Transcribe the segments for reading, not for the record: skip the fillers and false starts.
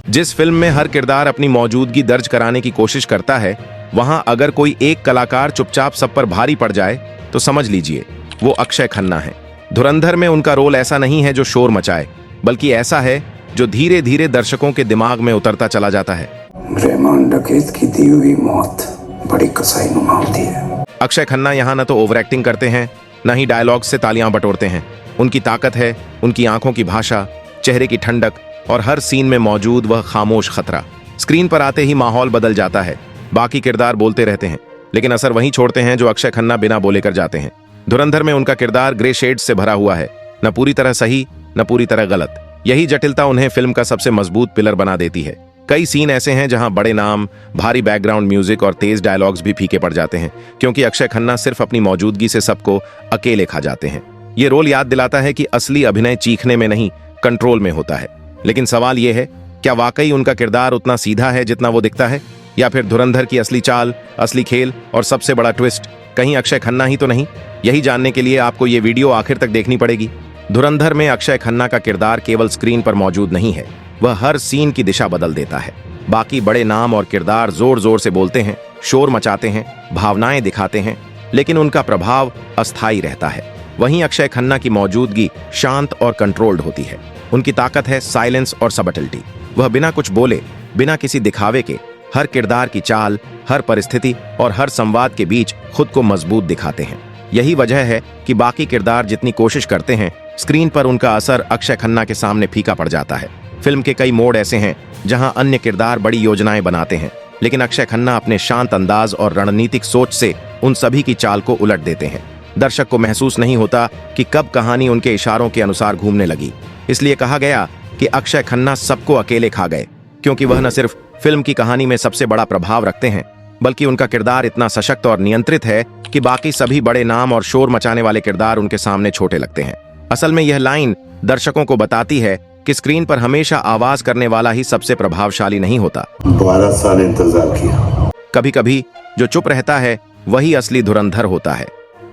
जिस फिल्म में हर किरदार अपनी मौजूदगी दर्ज कराने की कोशिश करता है, वहां अगर कोई एक कलाकार चुपचाप सब पर भारी पड़ जाए तो समझ लीजिए वो अक्षय खन्ना है। धुरंधर में उनका रोल ऐसा नहीं है जो शोर मचाए, बल्कि ऐसा है जो धीरे धीरे दर्शकों के दिमाग में उतरता चला जाता है। रहमान डकैत की दी हुई मौत बड़ी कसाईनुमा होती है। अक्षय खन्ना यहाँ न तो ओवर एक्टिंग करते हैं, न ही डायलॉग से तालियां बटोरते हैं। उनकी ताकत है उनकी आंखों की भाषा, चेहरे की ठंडक और हर सीन में मौजूद वह खामोश खतरा। स्क्रीन पर आते ही माहौल बदल जाता है। बाकी किरदार बोलते रहते हैं, लेकिन असर वहीं छोड़ते हैं जो अक्षय खन्ना बिना बोले कर जाते हैं। धुरंधर में उनका किरदार ग्रे शेड्स से भरा हुआ है, न पूरी तरह सही न पूरी तरह गलत। यही जटिलता उन्हें फिल्म का सबसे मजबूत पिलर बना देती है। कई सीन ऐसे हैं जहां बड़े नाम, भारी बैकग्राउंड म्यूजिक और तेज डायलॉग्स भी फीके पड़ जाते हैं, क्योंकि अक्षय खन्ना सिर्फ अपनी मौजूदगी से सबको अकेले खा जाते हैं। ये रोल याद दिलाता है कि असली अभिनय चीखने में नहीं, कंट्रोल में होता है। लेकिन सवाल यह है, क्या वाकई उनका किरदार उतना सीधा है जितना वो दिखता है, या फिर धुरंधर की असली चाल, असली खेल और सबसे बड़ा ट्विस्ट कहीं अक्षय खन्ना ही तो नहीं? यही जानने के लिए आपको ये वीडियो आखिर तक देखनी पड़ेगी। धुरंधर में अक्षय खन्ना का किरदार केवल स्क्रीन पर मौजूद नहीं है, वह हर सीन की दिशा बदल देता है। बाकी बड़े नाम और किरदार जोर जोर से बोलते हैं, शोर मचाते हैं, भावनाएं दिखाते हैं, लेकिन उनका प्रभाव अस्थायी रहता है। वहीं अक्षय खन्ना की मौजूदगी शांत और कंट्रोल्ड होती है। उनकी ताकत है साइलेंस और सबटलिटी। वह बिना कुछ बोले, बिना किसी दिखावे के, हर किरदार की चाल, हर परिस्थिति और हर संवाद के बीच खुद को मजबूत दिखाते हैं। यही वजह है कि बाकी किरदार जितनी कोशिश करते हैं, स्क्रीन पर उनका असर अक्षय खन्ना के सामने फीका पड़ जाता है। फिल्म के कई मोड़ ऐसे हैं जहां अन्य किरदार बड़ी योजनाएं बनाते हैं, लेकिन अक्षय खन्ना अपने शांत अंदाज और रणनीतिक सोच से उन सभी की चाल को उलट देते हैं। दर्शक को महसूस नहीं होता कि कब कहानी उनके इशारों के अनुसार घूमने लगी। इसलिए कहा गया कि अक्षय खन्ना सबको अकेले खा गए, क्योंकि वह न सिर्फ फिल्म की कहानी में सबसे बड़ा प्रभाव रखते हैं, बल्कि उनका किरदार इतना सशक्त और नियंत्रित है कि बाकी सभी बड़े नाम और शोर मचाने वाले किरदार उनके सामने छोटे लगते हैं। असल में यह लाइन दर्शकों को बताती है कि स्क्रीन पर हमेशा आवाज करने वाला ही सबसे प्रभावशाली नहीं होता। 12 साल इंतजार किया। कभी कभी जो चुप रहता है वही असली धुरंधर होता है।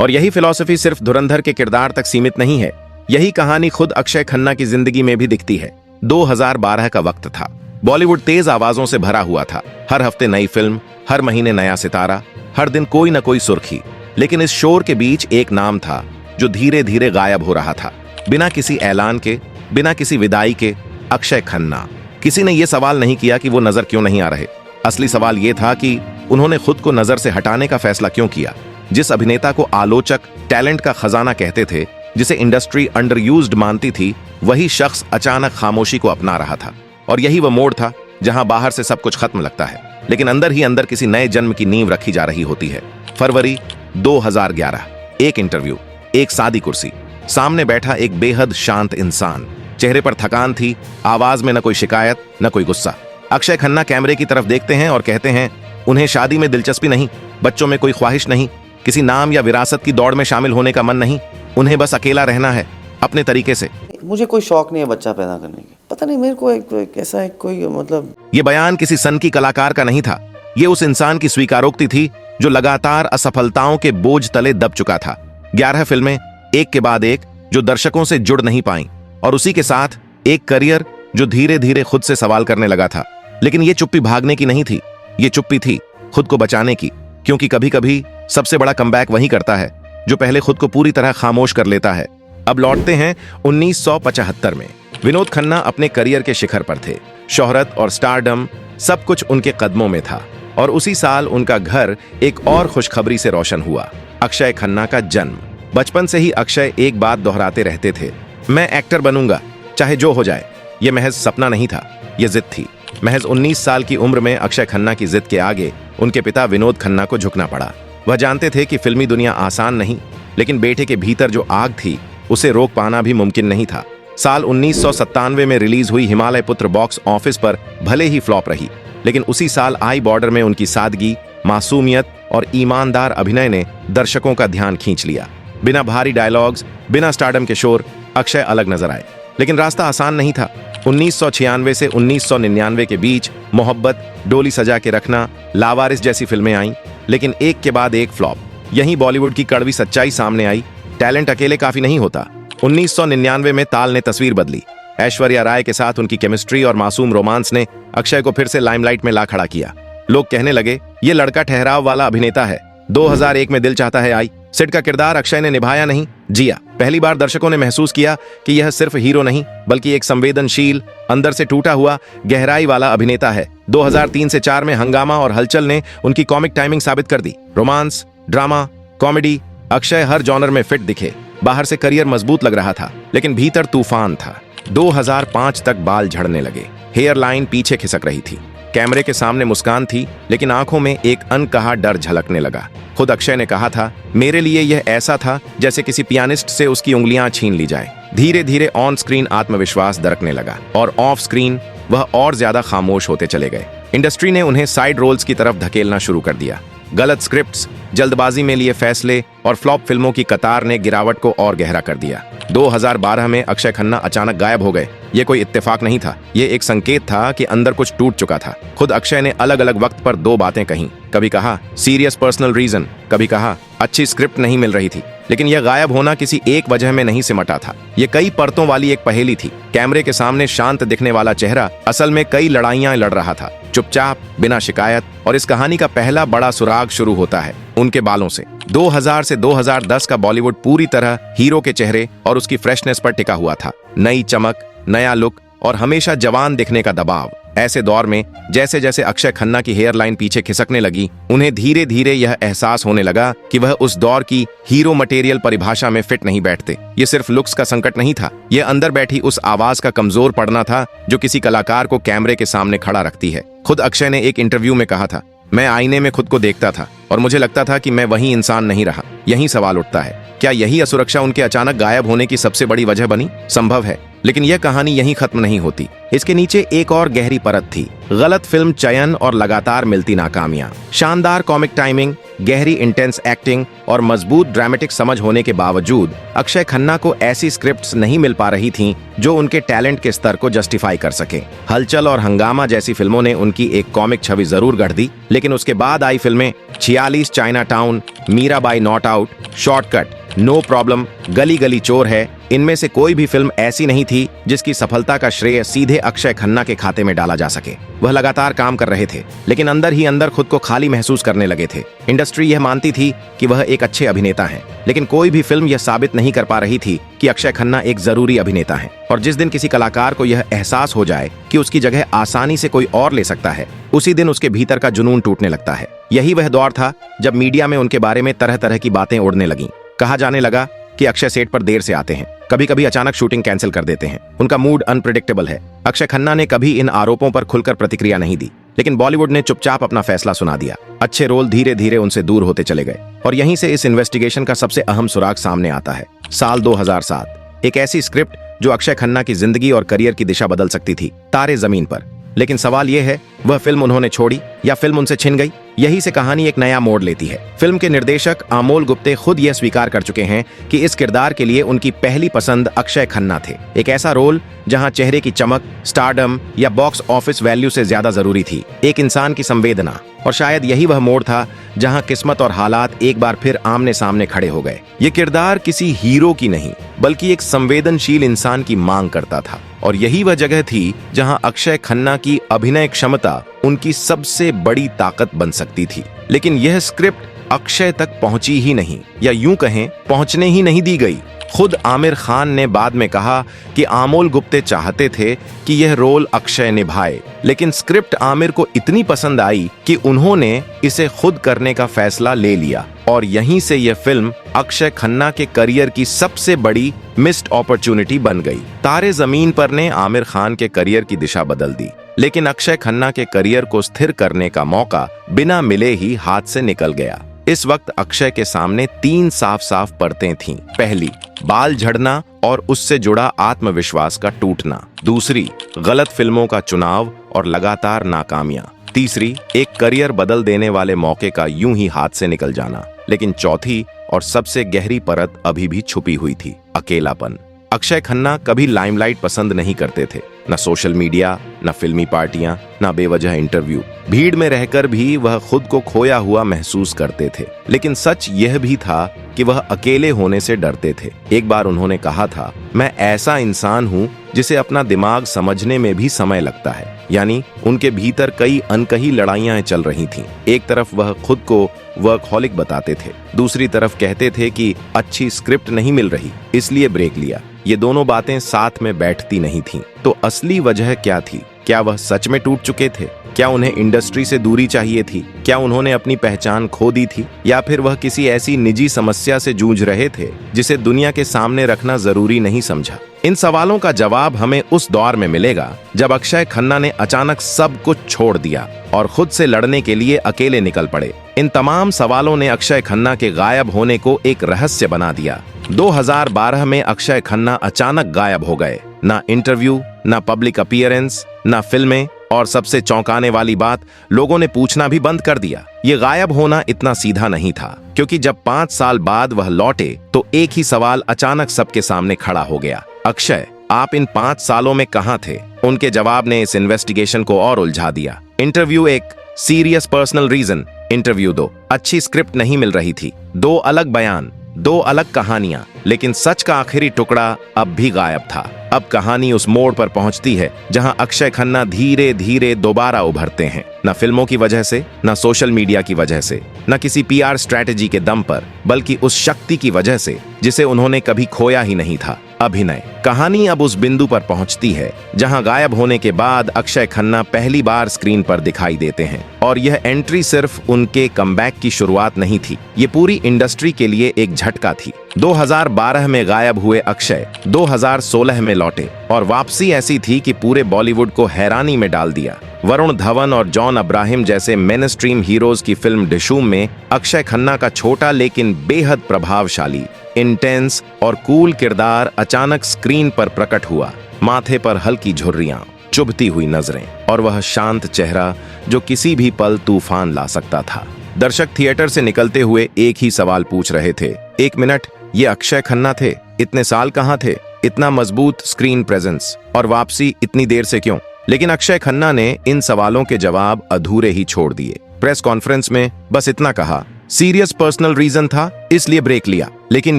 और यही फिलॉसफी सिर्फ धुरंधर के किरदार तक सीमित नहीं है। यही कहानी खुद अक्षय खन्ना की जिंदगी में भी दिखती है। 2012 का वक्त था। बॉलीवुड तेज आवाजों से भरा हुआ था। हर हफ्ते नई फिल्म, हर महीने नया सितारा, हर दिन कोई न कोई सुर्खी। लेकिन इस शोर के बीच एक नाम था जो धीरे धीरे गायब हो रहा था, बिना किसी ऐलान के, बिना किसी विदाई के। अक्षय खन्ना। किसी ने यह सवाल नहीं किया कि वो नजर क्यों नहीं आ रहे। असली सवाल यह था कि उन्होंने खुद को नजर से हटाने का फैसला क्यों किया। जिस अभिनेता को आलोचक टैलेंट का खजाना कहते थे, जिसे इंडस्ट्री अंडर यूज्ड मानती थी, वही शख्स अचानक खामोशी को अपना रहा था। और यही वह मोड़ था जहां बाहर से सब कुछ खत्म लगता है, लेकिन अंदर ही अंदर किसी नए जन्म की नींव रखी जा रही होती है। फरवरी 2011। एक इंटरव्यू, एक सादी कुर्सी, सामने बैठा एक बेहद शांत इंसान। चेहरे पर थकान थी, आवाज में न कोई शिकायत न कोई गुस्सा। अक्षय खन्ना कैमरे की तरफ देखते हैं और कहते हैं, उन्हें शादी में दिलचस्पी नहीं, बच्चों में कोई ख्वाहिश नहीं, किसी नाम या विरासत की दौड़ में शामिल होने का मन नहीं। उन्हें बस अकेला रहना है, अपने तरीके से। मुझे कोई शौक नहीं है बच्चा पैदा करने की। पता नहीं मेरे को एक ऐसा एक कोई मतलब। ये बयान किसी सनकी कलाकार का नहीं था। ये उस इंसान की स्वीकारोक्ति थी जो लगातार असफलताओं के बोझ तले दब चुका था। 11 फिल्में एक के बाद एक जो दर्शकों से जुड़ नहीं पाई, और उसी के साथ एक करियर जो धीरे धीरे खुद से सवाल करने लगा था। लेकिन ये चुप्पी भागने की नहीं थी, ये चुप्पी थी खुद को बचाने की। क्योंकि कभी कभी सबसे बड़ा कमबैक वही करता है जो पहले खुद को पूरी तरह खामोश कर लेता है। अब लौटते हैं 1975 में। विनोद खन्ना अपने करियर के शिखर पर थे। शोहरत और स्टारडम सब कुछ उनके कदमों में था। और उसी साल उनका घर एक और खुशखबरी से रोशन हुआ, अक्षय खन्ना का जन्म। बचपन से ही अक्षय एक बात दोहराते रहते थे, मैं एक्टर बनूंगा चाहे जो हो जाए। यह महज सपना नहीं था, यह जिद थी। महज 19 साल की उम्र में अक्षय खन्ना की जिद के आगे उनके पिता विनोद खन्ना को झुकना पड़ा। वह जानते थे कि फिल्मी दुनिया आसान नहीं, लेकिन बेटे के भीतर जो आग थी उसे रोक पाना भी मुमकिन नहीं था। साल 1997 में रिलीज हुई हिमालय पुत्र बॉक्स ऑफिस पर भले ही फ्लॉप रही, लेकिन उसी साल आई बॉर्डर में उनकी सादगी, मासूमियत और ईमानदार अभिनय ने दर्शकों का ध्यान खींच लिया। बिना भारी डायलॉग्स, बिना स्टारडम के शोर, अक्षय अलग नजर आए। लेकिन रास्ता आसान नहीं था। 1996 से 1999 के बीच मोहब्बत, डोली सजा के रखना, लावारिस जैसी फिल्में आईं, लेकिन एक के बाद एक फ्लॉप। यहीं बॉलीवुड की कड़वी सच्चाई सामने आई, टैलेंट अकेले काफी नहीं होता। 1999 में ताल ने तस्वीर बदली। ऐश्वर्या राय के साथ उनकी केमिस्ट्री और मासूम रोमांस ने अक्षय को फिर से लाइमलाइट में ला खड़ा किया। लोग कहने लगे ये लड़का ठहराव वाला अभिनेता है। 2001 में दिल चाहता है आई, सिड का किरदार अक्षय ने निभाया नहीं, जिया। पहली बार दर्शकों ने महसूस किया कि यह सिर्फ हीरो नहीं बल्कि एक संवेदनशील, अंदर से टूटा हुआ, गहराई वाला अभिनेता है। 2003 से 4 में हंगामा और हलचल ने उनकी कॉमिक टाइमिंग साबित कर दी। रोमांस, ड्रामा, कॉमेडी, अक्षय हर जॉनर में फिट दिखे। बाहर से करियर मजबूत लग रहा था लेकिन भीतर तूफान था। 2005 तक बाल झड़ने लगे, हेयर लाइन पीछे खिसक रही थी, कैमरे के सामने मुस्कान थी लेकिन आंखों में एक अनकहा डर झलकने लगा। खुद अक्षय ने कहा था, मेरे लिए यह ऐसा था जैसे किसी पियानिस्ट से उसकी उंगलियां छीन ली जाए। धीरे धीरे ऑन स्क्रीन आत्मविश्वास दरकने लगा और ऑफ स्क्रीन वह और ज्यादा खामोश होते चले गए। इंडस्ट्री ने उन्हें साइड रोल्स की तरफ धकेलना शुरू कर दिया। गलत स्क्रिप्ट्स, जल्दबाजी में लिए फैसले और फ्लॉप फिल्मों की कतार ने गिरावट को और गहरा कर दिया। 2012 में अक्षय खन्ना अचानक गायब हो गए। ये कोई इत्तेफाक नहीं था, ये एक संकेत था कि अंदर कुछ टूट चुका था। खुद अक्षय ने अलग अलग वक्त पर 2 बातें कहीं। कभी कहा सीरियस पर्सनल रीजन, कभी कहा अच्छी स्क्रिप्ट नहीं मिल रही थी। लेकिन यह गायब होना किसी एक वजह में नहीं सिमटा था, ये कई परतों वाली एक पहेली थी। कैमरे के सामने शांत दिखने वाला चेहरा असल में कई लड़ाइयां लड़ रहा था, चुपचाप, बिना शिकायत। और इस कहानी का पहला बड़ा सुराग शुरू होता है उनके बालों से। 2000 से 2010 का बॉलीवुड पूरी तरह हीरो के चेहरे और उसकी फ्रेशनेस पर टिका हुआ था। नई चमक, नया लुक और हमेशा जवान दिखने का दबाव। ऐसे दौर में जैसे जैसे अक्षय खन्ना की हेयर लाइन पीछे खिसकने लगी, उन्हें धीरे धीरे यह एहसास होने लगा कि वह उस दौर की हीरो मटेरियल परिभाषा में फिट नहीं बैठते। ये सिर्फ लुक्स का संकट नहीं था, यह अंदर बैठी उस आवाज का कमजोर पड़ना था जो किसी कलाकार को कैमरे के सामने खड़ा रखती है। खुद अक्षय ने एक इंटरव्यू में कहा था, मैं आईने में खुद को देखता था और मुझे लगता था कि मैं वही इंसान नहीं रहा। यही सवाल उठता है, क्या यही असुरक्षा उनके अचानक गायब होने की सबसे बड़ी वजह बनी? संभव है, लेकिन यह कहानी यहीं खत्म नहीं होती। इसके नीचे एक और गहरी परत थी। गलत फिल्म चयन और लगातार मिलती नाकामियां। शानदार कॉमिक टाइमिंग, गहरी इंटेंस एक्टिंग और मजबूत ड्रामेटिक समझ होने के बावजूद अक्षय खन्ना को ऐसी स्क्रिप्ट्स नहीं मिल पा रही थीं जो उनके टैलेंट के स्तर को जस्टिफाई कर सके। हलचल और हंगामा जैसी फिल्मों ने उनकी एक कॉमिक छवि जरूर गढ़ दी, लेकिन उसके बाद आई फिल्में 46, China town, Mirabai not out, shortcut, no problem, Gali Gali चोर है, इनमें से कोई भी फिल्म ऐसी नहीं थी जिसकी सफलता का श्रेय सीधे अक्षय खन्ना के खाते में डाला जा सके। वह लगातार काम कर रहे थे लेकिन अंदर ही अंदर खुद को खाली महसूस करने लगे थे। इंडस्ट्री यह मानती थी कि वह एक अच्छे अभिनेता हैं, लेकिन कोई भी फिल्म यह साबित नहीं कर पा रही थी कि अक्षय खन्ना एक जरूरी अभिनेता हैं। और जिस दिन किसी कलाकार को यह एहसास हो जाए कि उसकी जगह आसानी से कोई और ले सकता है, उसी दिन उसके भीतर का जुनून टूटने लगता है। यही वह दौर था जब मीडिया में उनके बारे में तरह तरह की बातें उड़ने लगीं। कहा जाने लगा कि अक्षय सेट पर देर से आते हैं, कभी कभी अचानक शूटिंग कैंसिल कर देते हैं, उनका मूड अनप्रेडिक्टेबल है। अक्षय खन्ना ने कभी इन आरोपों पर खुलकर प्रतिक्रिया नहीं दी, लेकिन बॉलीवुड ने चुपचाप अपना फैसला सुना दिया। अच्छे रोल धीरे धीरे उनसे दूर होते चले गए और यहीं से इस इन्वेस्टिगेशन का सबसे अहम सुराग सामने आता है। साल 2007, एक ऐसी स्क्रिप्ट जो अक्षय खन्ना की जिंदगी और करियर की दिशा बदल सकती थी, तारे जमीन पर। लेकिन सवाल यह है, वह फिल्म उन्होंने छोड़ी या फिल्म उनसे छिन गई? यही से कहानी एक नया मोड़ लेती है। फिल्म के निर्देशक अमोल गुप्ते खुद यह स्वीकार कर चुके हैं कि इस किरदार के लिए उनकी पहली पसंद अक्षय खन्ना थे। एक ऐसा रोल जहां चेहरे की चमक, स्टारडम या बॉक्स ऑफिस वैल्यू से ज्यादा जरूरी थी, एक इंसान की संवेदना। और शायद यही वह मोड़ था जहां किस्मत और हालात एक बार फिर आमने सामने खड़े हो गए। ये किरदार किसी हीरो की नहीं बल्कि एक संवेदनशील इंसान की मांग करता था। और यही वह जगह थी जहां अक्षय खन्ना की अभिनय क्षमता उनकी सबसे बड़ी ताकत बन सकती थी। लेकिन यह स्क्रिप्ट अक्षय तक पहुंची ही नहीं, या यूं कहें पहुंचने ही नहीं दी गई। खुद आमिर खान ने बाद में कहा कि अमोल गुप्ते चाहते थे कि यह रोल अक्षय निभाए, लेकिन स्क्रिप्ट आमिर को इतनी पसंद आई कि उन्होंने इसे खुद करने का फैसला ले लिया। और यहीं से यह फिल्म अक्षय खन्ना के करियर की सबसे बड़ी मिस्ड अपॉर्चुनिटी बन गई। तारे जमीन पर ने आमिर खान के करियर की दिशा बदल दी, लेकिन अक्षय खन्ना के करियर को स्थिर करने का मौका बिना मिले ही हाथ से निकल गया। इस वक्त अक्षय के सामने 3 साफ साफ परतें थीं। पहली, बाल झड़ना और उससे जुड़ा आत्मविश्वास का टूटना। दूसरी, गलत फिल्मों का चुनाव और लगातार नाकामियां। तीसरी, एक करियर बदल देने वाले मौके का यूं ही हाथ से निकल जाना। लेकिन चौथी और सबसे गहरी परत अभी भी छुपी हुई थी, अकेलापन। अक्षय खन्ना कभी लाइमलाइट पसंद नहीं करते थे, न सोशल मीडिया, न फिल्मी पार्टियां, न बेवजह इंटरव्यू। भीड़ में रहकर भी वह खुद को खोया हुआ महसूस करते थे, लेकिन सच यह भी था कि वह अकेले होने से डरते थे। एक बार उन्होंने कहा था, मैं ऐसा इंसान हूं जिसे अपना दिमाग समझने में भी समय लगता है। यानी उनके भीतर कई अनकही लड़ाइयां चल रही थीं। एक तरफ वह खुद को वर्कहॉलिक बताते थे, दूसरी तरफ कहते थे कि अच्छी स्क्रिप्ट नहीं मिल रही इसलिए ब्रेक लिया। ये दोनों बातें साथ में बैठती नहीं थीं। तो असली वजह क्या थी? क्या वह सच में टूट चुके थे? क्या उन्हें इंडस्ट्री से दूरी चाहिए थी? क्या उन्होंने अपनी पहचान खो दी थी? या फिर वह किसी ऐसी निजी समस्या से जूझ रहे थे जिसे दुनिया के सामने रखना जरूरी नहीं समझा? इन सवालों का जवाब हमें उस दौर में मिलेगा जब अक्षय खन्ना ने अचानक सब कुछ छोड़ दिया और खुद से लड़ने के लिए अकेले निकल पड़े। इन तमाम सवालों ने अक्षय खन्ना के गायब होने को एक रहस्य बना दिया। 2012 में अक्षय खन्ना अचानक गायब हो गए। ना इंटरव्यू, ना पब्लिक अपीयरेंस, ना फिल्में, और सबसे चौंकाने वाली बात, लोगों ने पूछना भी बंद कर दिया। ये गायब होना इतना सीधा नहीं था, क्योंकि जब 5 साल बाद वह लौटे तो एक ही सवाल अचानक सबके सामने खड़ा हो गया। अक्षय, आप इन 5 सालों में कहां थे? उनके जवाब ने इस इन्वेस्टिगेशन को और उलझा दिया। Interview 1, serious personal reason. Interview 2, अच्छी स्क्रिप्ट नहीं मिल रही थी। 2 अलग बयान, 2 अलग कहानियां, लेकिन सच का आखिरी टुकड़ा अब भी गायब था। अब कहानी उस मोड़ पर पहुंचती है जहां अक्षय खन्ना धीरे धीरे दोबारा उभरते हैं, न फिल्मों की वजह से, न सोशल मीडिया की वजह से, न किसी पीआर स्ट्रैटेजी के दम पर, बल्कि उस शक्ति की वजह से जिसे उन्होंने कभी खोया ही नहीं था, अभिनय। कहानी अब उस बिंदु पर पहुंचती है जहां गायब होने के बाद अक्षय खन्ना पहली बार स्क्रीन पर दिखाई देते हैं। और यह एंट्री सिर्फ उनके कमबैक की शुरुआत नहीं थी, ये पूरी इंडस्ट्री के लिए एक झटका थी। 2012 में गायब हुए अक्षय 2016 में लौटे, और वापसी ऐसी थी कि पूरे बॉलीवुड को हैरानी में डाल दिया। वरुण धवन और जॉन अब्राहम जैसे मेनस्ट्रीम हीरोज की फिल्म डिशूम में अक्षय खन्ना का छोटा लेकिन बेहद प्रभावशाली, इंटेंस और कूल किरदार अचानक स्क्रीन पर प्रकट हुआ। माथे पर हल्की झुर्रियां, चुभती हुई नजरें और वह शांत चेहरा जो किसी भी पल तूफान ला सकता था। दर्शक थिएटर से निकलते हुए एक ही सवाल पूछ रहे थे, 1 मिनट, ये अक्षय खन्ना थे? इतने साल कहां थे? इतना मजबूत स्क्रीन प्रेजेंस, और वापसी इतनी देर से क्यों? लेकिन अक्षय खन्ना ने इन सवालों के जवाब अधूरे ही छोड़ दिए। प्रेस कॉन्फ्रेंस में बस इतना कहा, सीरियस पर्सनल रीजन था इसलिए ब्रेक लिया। लेकिन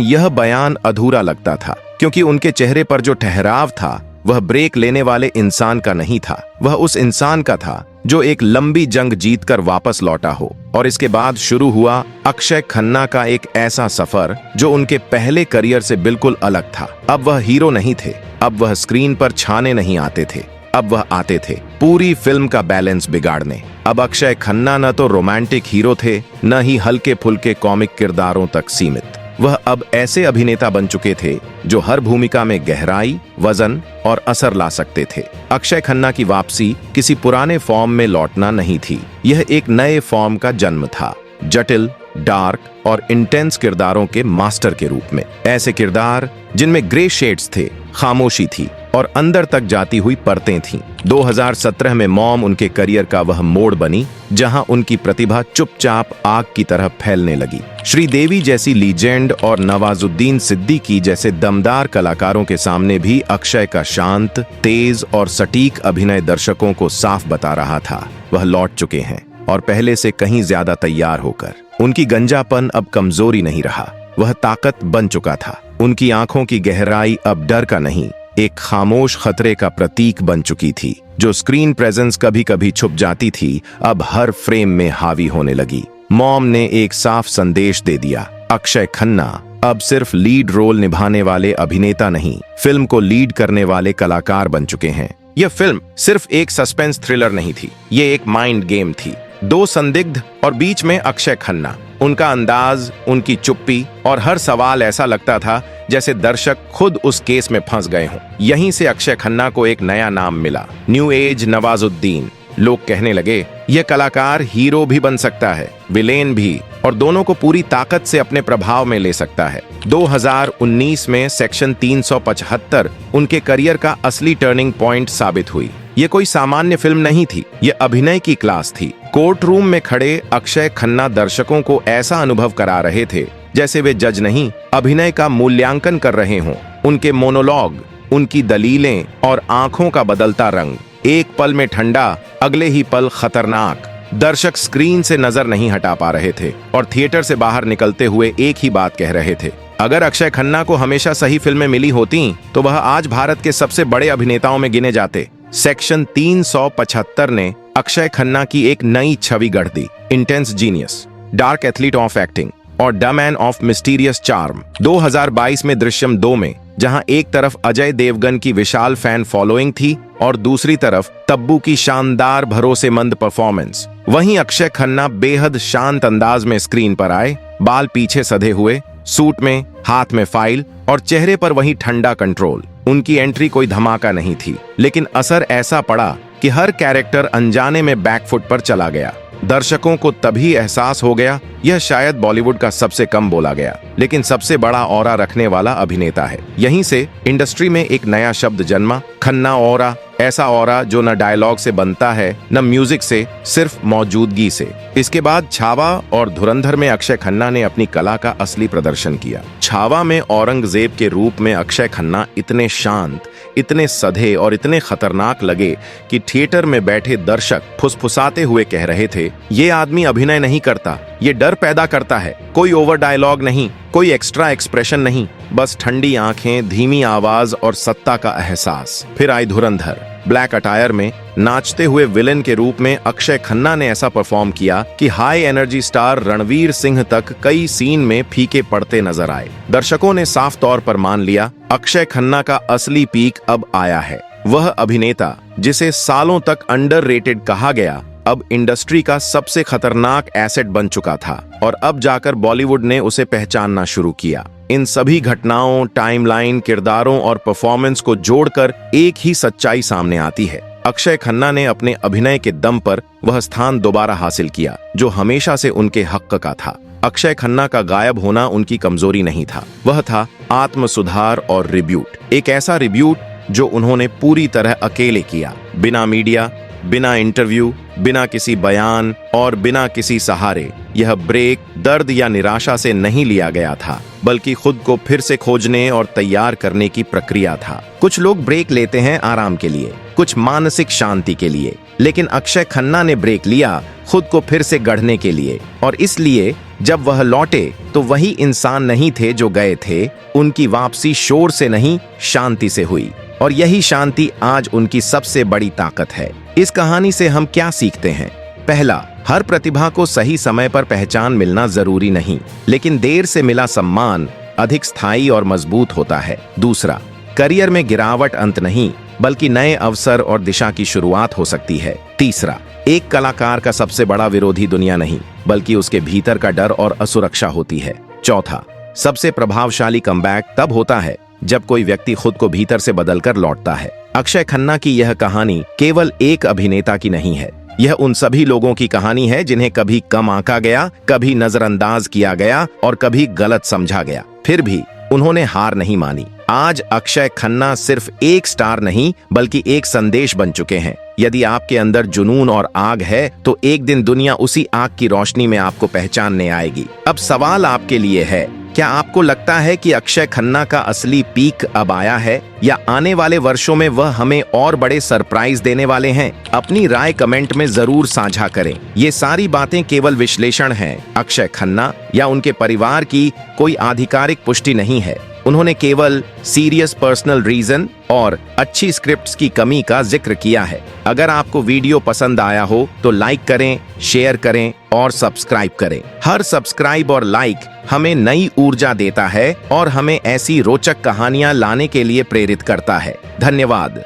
यह बयान अधूरा लगता था, क्योंकि उनके चेहरे पर जो ठहराव था वह ब्रेक लेने वाले इंसान का नहीं था। वह उस इंसान का था जो एक लंबी जंग जीतकर वापस लौटा हो। और इसके बाद शुरू हुआ अक्षय खन्ना का एक ऐसा सफर जो उनके पहले करियर से बिल्कुल अलग था। अब वह हीरो नहीं थे, अब वह स्क्रीन पर छाने नहीं आते थे, अब वह आते थे पूरी फिल्म का बैलेंस बिगाड़ने। अब अक्षय खन्ना न तो रोमांटिक हीरो थे, न ही हल्के फुल्के कॉमिक किरदारों तक सीमित। वह अब ऐसे अभिनेता बन चुके थे जो हर भूमिका में गहराई, वजन और असर ला सकते थे। अक्षय खन्ना की वापसी किसी पुराने फॉर्म में लौटना नहीं थी, यह एक नए फॉर्म का जन्म था, जटिल, डार्क और इंटेंस किरदारों के मास्टर के रूप में। ऐसे किरदार जिनमें ग्रे शेड्स थे, खामोशी थी और अंदर तक जाती हुई परतें थीं। 2017 में मॉम उनके करियर का वह मोड़ बनी जहां उनकी प्रतिभा चुपचाप आग की तरह फैलने लगी। श्रीदेवी जैसी लीजेंड और नवाजुद्दीन सिद्दीकी जैसे दमदार कलाकारों के सामने भी अक्षय का शांत, तेज और सटीक अभिनय दर्शकों को साफ बता रहा था, वह लौट चुके हैं, और पहले से कहीं ज्यादा तैयार होकर। उनकी गंजापन अब कमजोरी नहीं रहा, वह ताकत बन चुका था। उनकी आंखों की गहराई अब डर का नहीं, एक खामोश खतरे का प्रतीक बन चुकी थी। जो स्क्रीन प्रेजेंस कभी कभी छुप जाती थी, अब हर फ्रेम में हावी होने लगी। मॉम ने एक साफ संदेश दे दिया, अक्षय खन्ना अब सिर्फ लीड रोल निभाने वाले अभिनेता नहीं, फिल्म को लीड करने वाले कलाकार बन चुके हैं। यह फिल्म सिर्फ एक सस्पेंस थ्रिलर नहीं थी, ये एक माइंड गेम थी। 2 संदिग्ध और बीच में अक्षय खन्ना, उनका अंदाज, उनकी चुप्पी और हर सवाल ऐसा लगता था जैसे दर्शक खुद उस केस में फंस गए हों। यहीं से अक्षय खन्ना को एक नया नाम मिला, न्यू एज नवाजुद्दीन। लोग कहने लगे, यह कलाकार हीरो भी बन सकता है, विलेन भी, और दोनों को पूरी ताकत से अपने प्रभाव में ले सकता है। 2019 में सेक्शन 375 उनके करियर का असली टर्निंग पॉइंट साबित हुई। ये कोई सामान्य फिल्म नहीं थी, ये अभिनय की क्लास थी। कोर्ट रूम में खड़े अक्षय खन्ना दर्शकों को ऐसा अनुभव करा रहे थे जैसे वे जज नहीं, अभिनय का मूल्यांकन कर रहे हों। उनके मोनोलॉग, उनकी दलीलें और आंखों का बदलता रंग, एक पल में ठंडा, अगले ही पल खतरनाक। दर्शक स्क्रीन से नजर नहीं हटा पा रहे थे और थिएटर से बाहर निकलते हुए एक ही बात कह रहे थे, अगर अक्षय खन्ना को हमेशा सही फिल्में मिली होती तो वह आज भारत के सबसे बड़े अभिनेताओं में गिने जाते। सेक्शन 375 ने अक्षय खन्ना की एक नई छवि गढ़ दी, intense genius, dark athlete of acting और the man of mysterious charm. 2022 में दृश्यम 2 में जहां एक तरफ अजय देवगन की विशाल फैन फॉलोइंग थी और दूसरी तरफ तब्बू की शानदार भरोसेमंद परफॉर्मेंस, वहीं अक्षय खन्ना बेहद शांत अंदाज में स्क्रीन पर आए, बाल पीछे सधे हुए, सूट में, हाथ में फाइल और चेहरे पर वही ठंडा कंट्रोल। उनकी एंट्री कोई धमाका नहीं थी, लेकिन असर ऐसा पड़ा कि हर कैरेक्टर अनजाने में बैकफुट पर चला गया। दर्शकों को तभी एहसास हो गया यह शायद बॉलीवुड का सबसे कम बोला गया लेकिन सबसे बड़ा ऑरा रखने वाला अभिनेता है। यहीं से इंडस्ट्री में एक नया शब्द जन्मा, खन्ना ऑरा। ऐसा ऑरा जो न डायलॉग से बनता है न म्यूजिक से, सिर्फ मौजूदगी से। इसके बाद छावा और धुरंधर में अक्षय खन्ना ने अपनी कला का असली प्रदर्शन किया। छावा में औरंगजेब के रूप में अक्षय खन्ना इतने शांत, इतने सधे और इतने खतरनाक लगे कि थिएटर में बैठे दर्शक फुसफुसाते हुए कह रहे थे, ये आदमी अभिनय नहीं करता, ये डर पैदा करता है। कोई ओवर डायलॉग नहीं, कोई एक्स्ट्रा एक्सप्रेशन नहीं, बस ठंडी आंखें, धीमी आवाज और सत्ता का एहसास। फिर आई धुरंधर। ब्लैक अटायर में नाचते हुए विलेन के रूप में अक्षय खन्ना ने ऐसा परफॉर्म किया कि high energy star Ranveer Singh तक कई सीन में फीके पड़ते नजर आए। दर्शकों ने साफ तौर पर मान लिया, अक्षय खन्ना का असली पीक अब आया है। वह अभिनेता जिसे सालों तक अंडररेटेड कहा गया, अब इंडस्ट्री का सबसे खतरनाक एसेट बन चुका था और अब जाकर बॉलीवुड ने उसे पहचानना शुरू किया। इन सभी घटनाओं, टाइमलाइन, किरदारों और परफॉर्मेंस को जोड़कर एक ही सच्चाई सामने आती है, अक्षय खन्ना ने अपने अभिनय के दम पर वह स्थान दोबारा हासिल किया जो हमेशा से उनके हक का था। अक्षय खन्ना का गायब होना उनकी कमजोरी नहीं था, वह था आत्म सुधार और रिब्यूट। एक ऐसा रिब्यूट जो उन्होंने पूरी तरह अकेले किया, बिना मीडिया, बिना इंटरव्यू, बिना किसी बयान और बिना किसी सहारे। यह ब्रेक दर्द या निराशा से नहीं लिया गया था, बल्कि खुद को फिर से खोजने और तैयार करने की प्रक्रिया था। कुछ लोग ब्रेक लेते हैं आराम के लिए, कुछ मानसिक शांति के लिए, लेकिन अक्षय खन्ना ने ब्रेक लिया खुद को फिर से गढ़ने के लिए। और इसलिए जब वह लौटे तो वही इंसान नहीं थे जो गए थे। उनकी वापसी शोर से नहीं, शांति से हुई और यही शांति आज उनकी सबसे बड़ी ताकत है। इस कहानी से हम क्या सीखते हैं? पहला, हर प्रतिभा को सही समय पर पहचान मिलना जरूरी नहीं, लेकिन देर से मिला सम्मान अधिक स्थायी और मजबूत होता है। दूसरा, करियर में गिरावट अंत नहीं, बल्कि नए अवसर और दिशा की शुरुआत हो सकती है। तीसरा, एक कलाकार का सबसे बड़ा विरोधी दुनिया नहीं, बल्कि उसके भीतर का डर और असुरक्षा होती है। चौथा, सबसे प्रभावशाली कमबैक तब होता है जब कोई व्यक्ति खुद को भीतर से बदलकर लौटता है। अक्षय खन्ना की यह कहानी केवल एक अभिनेता की नहीं है, यह उन सभी लोगों की कहानी है जिन्हें कभी कम आंका गया, कभी नजरअंदाज किया गया और कभी गलत समझा गया, फिर भी उन्होंने हार नहीं मानी। आज अक्षय खन्ना सिर्फ एक स्टार नहीं, बल्कि एक संदेश बन चुके हैं। यदि आपके अंदर जुनून और आग है तो एक दिन दुनिया उसी आग की रोशनी में आपको पहचानने आएगी। अब सवाल आपके लिए है, क्या आपको लगता है कि अक्षय खन्ना का असली पीक अब आया है, या आने वाले वर्षों में वह हमें और बड़े सरप्राइज देने वाले हैं? अपनी राय कमेंट में जरूर साझा करें। ये सारी बातें केवल विश्लेषण हैं, अक्षय खन्ना या उनके परिवार की कोई आधिकारिक पुष्टि नहीं है। उन्होंने केवल सीरियस पर्सनल रीजन और अच्छी स्क्रिप्ट्स की कमी का जिक्र किया है। अगर आपको वीडियो पसंद आया हो तो लाइक करें, शेयर करें और सब्सक्राइब करें। हर सब्सक्राइब और लाइक हमें नई ऊर्जा देता है और हमें ऐसी रोचक कहानियां लाने के लिए प्रेरित करता है। धन्यवाद।